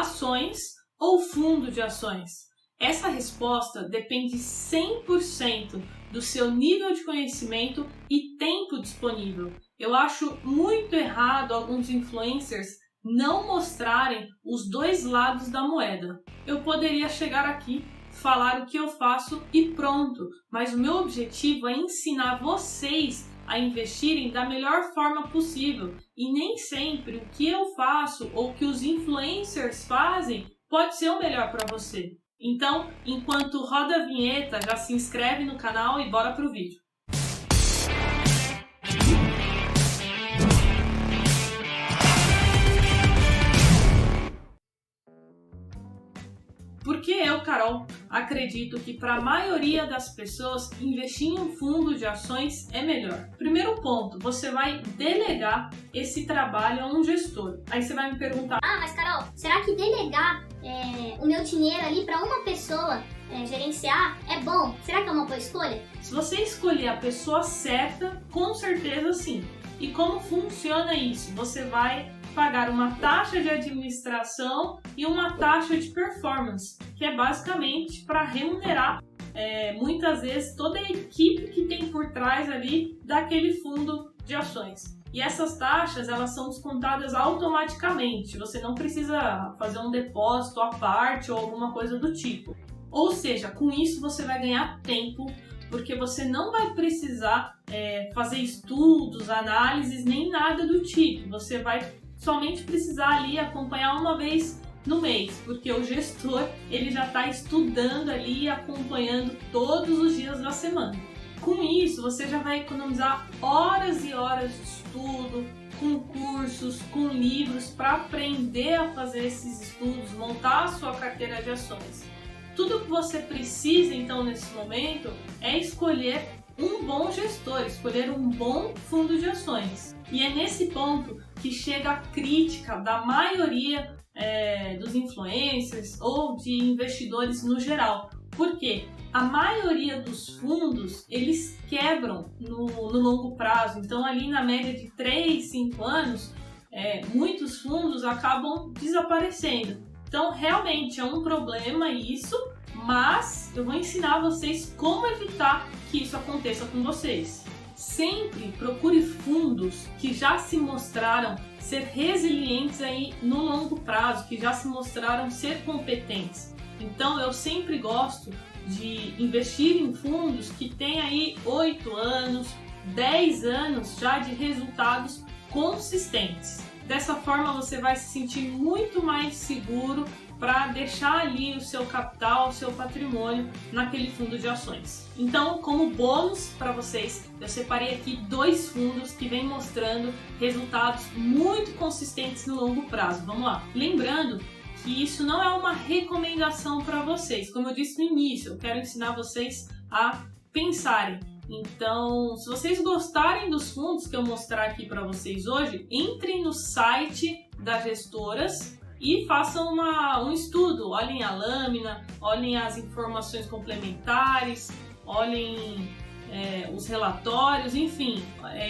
ações ou fundo de ações? Essa resposta depende 100% do seu nível de conhecimento e tempo disponível. Eu acho muito errado alguns influencers não mostrarem os dois lados da moeda. Eu poderia chegar aqui, falar o que eu faço e pronto, mas o meu objetivo é ensinar vocês a investirem da melhor forma possível e nem sempre o que eu faço ou o que os influencers fazem pode ser o melhor para você. Então, enquanto roda a vinheta, já se inscreve no canal e bora pro vídeo. Porque eu, Carol, acredito que para a maioria das pessoas investir em um fundo de ações é melhor. Primeiro ponto, você vai delegar esse trabalho a um gestor. Aí você vai me perguntar: mas Carol, será que delegar o meu dinheiro ali para uma pessoa gerenciar é bom? Será que é uma boa escolha? Se você escolher a pessoa certa, com certeza sim. E como funciona isso? Você vai pagar uma taxa de administração e uma taxa de performance, que é basicamente para remunerar muitas vezes toda a equipe que tem por trás ali daquele fundo de ações. E essas taxas, elas são descontadas automaticamente, você não precisa fazer um depósito à parte ou alguma coisa do tipo. Ou seja, com isso você vai ganhar tempo, porque você não vai precisar fazer estudos, análises, nem nada do tipo. Você vai somente precisar ali acompanhar uma vez no mês, porque o gestor ele já está estudando ali e acompanhando todos os dias da semana. Com isso, você já vai economizar horas e horas de estudo, com cursos, com livros, para aprender a fazer esses estudos, montar a sua carteira de ações. Tudo que você precisa, então, nesse momento, é escolher um bom gestor, escolher um bom fundo de ações. E é nesse ponto que chega a crítica da maioria dos influencers ou de investidores no geral. Por quê? A maioria dos fundos, eles quebram no longo prazo. Então, ali na média de 3, 5 anos, muitos fundos acabam desaparecendo. Então, realmente é um problema isso, mas eu vou ensinar vocês como evitar que isso aconteça com vocês. Sempre procure fundos que já se mostraram ser resilientes aí no longo prazo, que já se mostraram ser competentes. Então, eu sempre gosto de investir em fundos que têm aí 8 anos, 10 anos já de resultados consistentes. Dessa forma, você vai se sentir muito mais seguro para deixar ali o seu capital, o seu patrimônio naquele fundo de ações. Então, como bônus para vocês, eu separei aqui 2 fundos que vêm mostrando resultados muito consistentes no longo prazo. Vamos lá. Lembrando que isso não é uma recomendação para vocês. Como eu disse no início, eu quero ensinar vocês a pensarem. Então, se vocês gostarem dos fundos que eu mostrar aqui para vocês hoje, entrem no site das gestoras e façam um estudo. Olhem a lâmina, olhem as informações complementares, olhem os relatórios, enfim,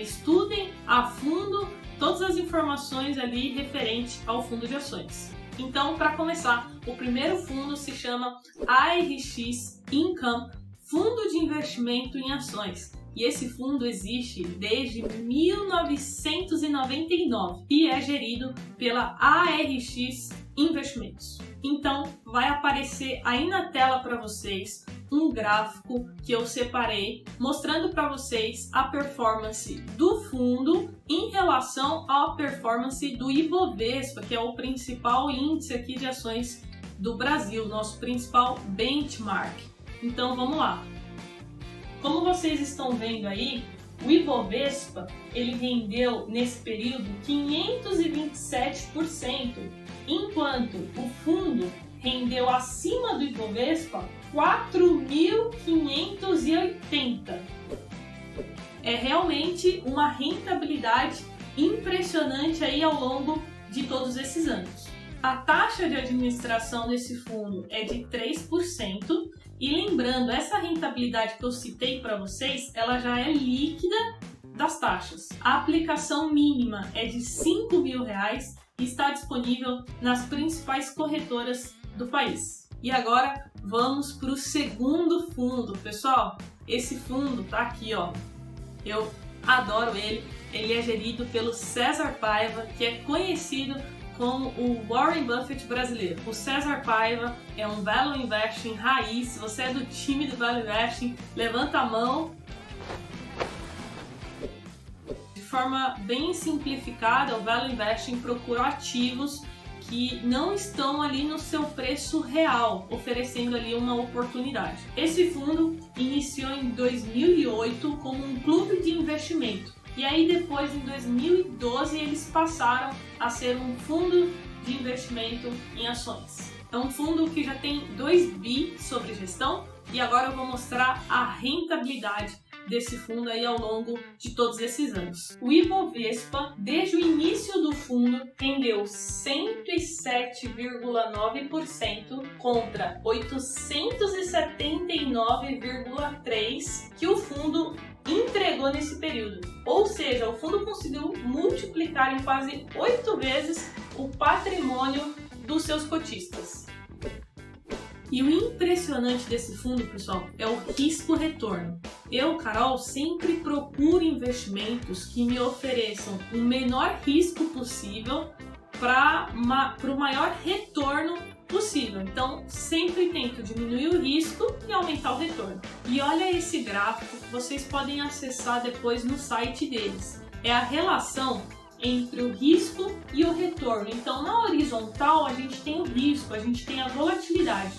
estudem a fundo todas as informações ali referente ao fundo de ações. Então, para começar, o primeiro fundo se chama ARX Income, Fundo de Investimento em Ações. E esse fundo existe desde 1999 e é gerido pela ARX Investimentos. Então, vai aparecer aí na tela para vocês um gráfico que eu separei, mostrando para vocês a performance do fundo em relação à performance do Ibovespa, que é o principal índice aqui de ações do Brasil, nosso principal benchmark. Então, vamos lá. Como vocês estão vendo aí, o Ibovespa ele rendeu nesse período 527%, enquanto o fundo rendeu acima do Ibovespa 4.580. É realmente uma rentabilidade impressionante aí ao longo de todos esses anos. A taxa de administração desse fundo é de 3%. E lembrando, essa rentabilidade que eu citei para vocês, ela já é líquida das taxas. A aplicação mínima é de R$5.000 e está disponível nas principais corretoras do país. E agora vamos para o segundo fundo, pessoal. Esse fundo tá aqui, ó. Eu adoro ele. Ele é gerido pelo César Paiva, que é conhecido como o Warren Buffett brasileiro. O César Paiva é um Value Investing raiz. Se você é do time do Value Investing, levanta a mão. De forma bem simplificada, o Value Investing procura ativos que não estão ali no seu preço real, oferecendo ali uma oportunidade. Esse fundo iniciou em 2008 como um clube de investimento. E aí depois, em 2012, eles passaram a ser um fundo de investimento em ações. É um fundo que já tem 2 bi sobre gestão e agora eu vou mostrar a rentabilidade desse fundo aí ao longo de todos esses anos. O Ibovespa, desde o início do fundo, rendeu 107,9% contra 879,3% que o fundo entregou nesse período. Ou seja, o fundo conseguiu multiplicar em quase 8 vezes o patrimônio dos seus cotistas. E o impressionante desse fundo, pessoal, é o risco-retorno. Eu, Carol, sempre procuro investimentos que me ofereçam o menor risco possível para o maior retorno possível. Então, sempre tento diminuir o risco e aumentar o retorno. E olha esse gráfico que vocês podem acessar depois no site deles. É a relação entre o risco e o retorno. Então, na horizontal, a gente tem o risco, a gente tem a volatilidade.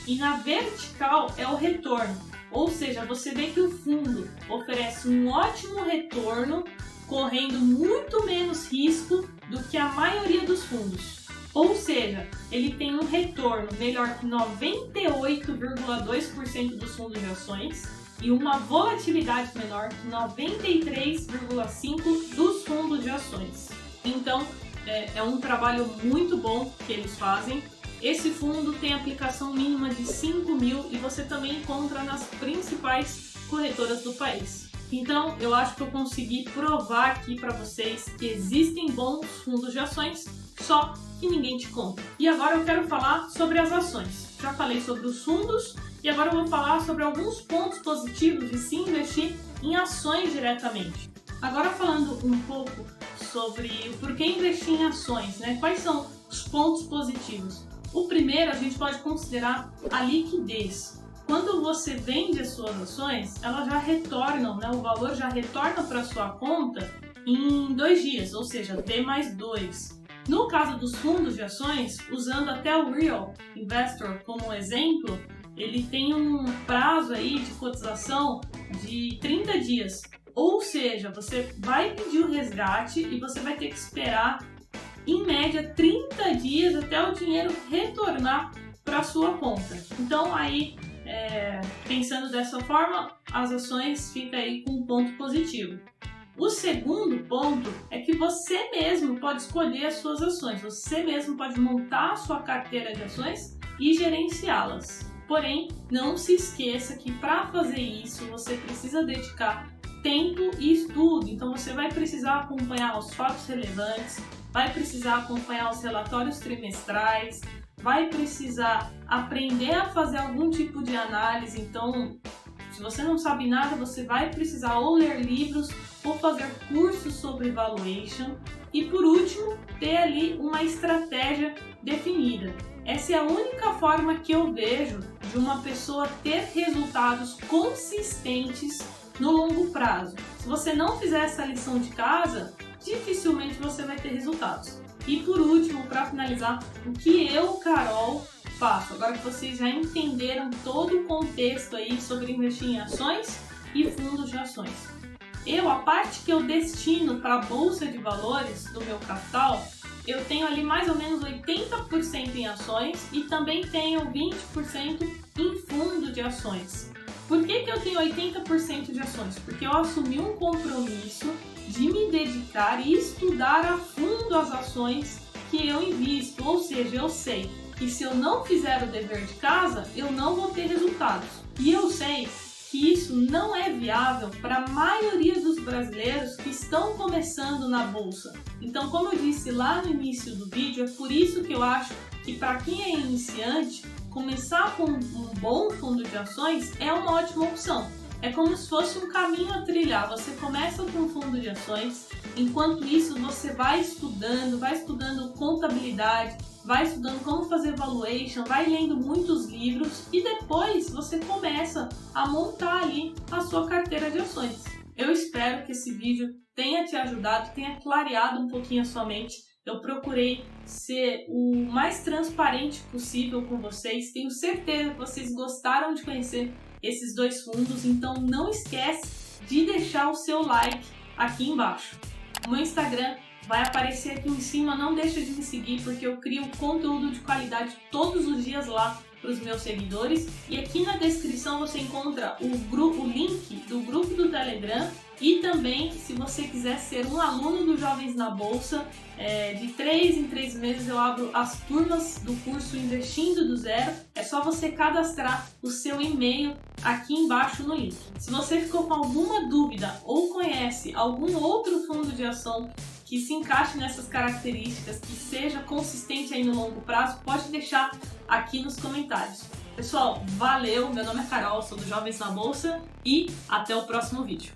E na vertical é o retorno, ou seja, você vê que o fundo oferece um ótimo retorno, correndo muito menos risco do que a maioria dos fundos. Ou seja, ele tem um retorno melhor que 98,2% dos fundos de ações e uma volatilidade menor que 93,5% dos fundos de ações. Então, é um trabalho muito bom que eles fazem. Esse fundo tem aplicação mínima de 5 mil e você também encontra nas principais corretoras do país. Então, eu acho que eu consegui provar aqui para vocês que existem bons fundos de ações, só que ninguém te conta. E agora eu quero falar sobre as ações. Já falei sobre os fundos e agora eu vou falar sobre alguns pontos positivos de se investir em ações diretamente. Agora falando um pouco sobre o porquê investir em ações, né? Quais são os pontos positivos? O primeiro, a gente pode considerar a liquidez. Quando você vende as suas ações, elas já retornam, né? O valor já retorna para a sua conta em 2 dias, ou seja, D+2. No caso dos fundos de ações, usando até o Real Investor como exemplo, ele tem um prazo aí de cotização de 30 dias. Ou seja, você vai pedir o resgate e você vai ter que esperar em média 30 dias até o dinheiro retornar para sua conta. Então aí, pensando dessa forma, as ações ficam aí com um ponto positivo. O segundo ponto é que você mesmo pode escolher as suas ações, você mesmo pode montar a sua carteira de ações e gerenciá-las. Porém, não se esqueça que para fazer isso você precisa dedicar tempo e estudo, então você vai precisar acompanhar os fatos relevantes, vai precisar acompanhar os relatórios trimestrais, vai precisar aprender a fazer algum tipo de análise. Então, se você não sabe nada, você vai precisar ou ler livros ou fazer cursos sobre valuation. E por último, ter ali uma estratégia definida. Essa é a única forma que eu vejo de uma pessoa ter resultados consistentes no longo prazo. Se você não fizer essa lição de casa, dificilmente você vai ter resultados. E por último, para finalizar, o que eu, Carol, faço? Agora que vocês já entenderam todo o contexto aí sobre investir em ações e fundos de ações. A parte que eu destino para a Bolsa de Valores do meu capital, eu tenho ali mais ou menos 80% em ações e também tenho 20% em fundo de ações. Por que eu tenho 80% de ações? Porque eu assumi um compromisso de me dedicar e estudar a fundo as ações que eu invisto. Ou seja, eu sei que se eu não fizer o dever de casa, eu não vou ter resultados. E eu sei que isso não é viável para a maioria dos brasileiros que estão começando na bolsa. Então, como eu disse lá no início do vídeo, é por isso que eu acho que para quem é iniciante, começar com um bom fundo de ações é uma ótima opção. É como se fosse um caminho a trilhar. Você começa com um fundo de ações, enquanto isso você vai estudando contabilidade, vai estudando como fazer valuation, vai lendo muitos livros e depois você começa a montar ali a sua carteira de ações. Eu espero que esse vídeo tenha te ajudado, tenha clareado um pouquinho a sua mente. Eu procurei ser o mais transparente possível com vocês. Tenho certeza que vocês gostaram de conhecer esses dois fundos, então não esquece de deixar o seu like aqui embaixo. O meu Instagram vai aparecer aqui em cima, não deixa de me seguir porque eu crio conteúdo de qualidade todos os dias lá para os meus seguidores. E aqui na descrição você encontra o link do grupo do Telegram e também, se você quiser ser um aluno do Jovens na Bolsa, de 3 em 3 meses eu abro as turmas do curso Investindo do Zero. É só você cadastrar o seu e-mail aqui embaixo no link. Se você ficou com alguma dúvida ou conhece algum outro fundo de ação que se encaixe nessas características, que seja consistente aí no longo prazo, pode deixar aqui nos comentários. Pessoal, valeu! Meu nome é Carol, sou do Jovens na Bolsa e até o próximo vídeo.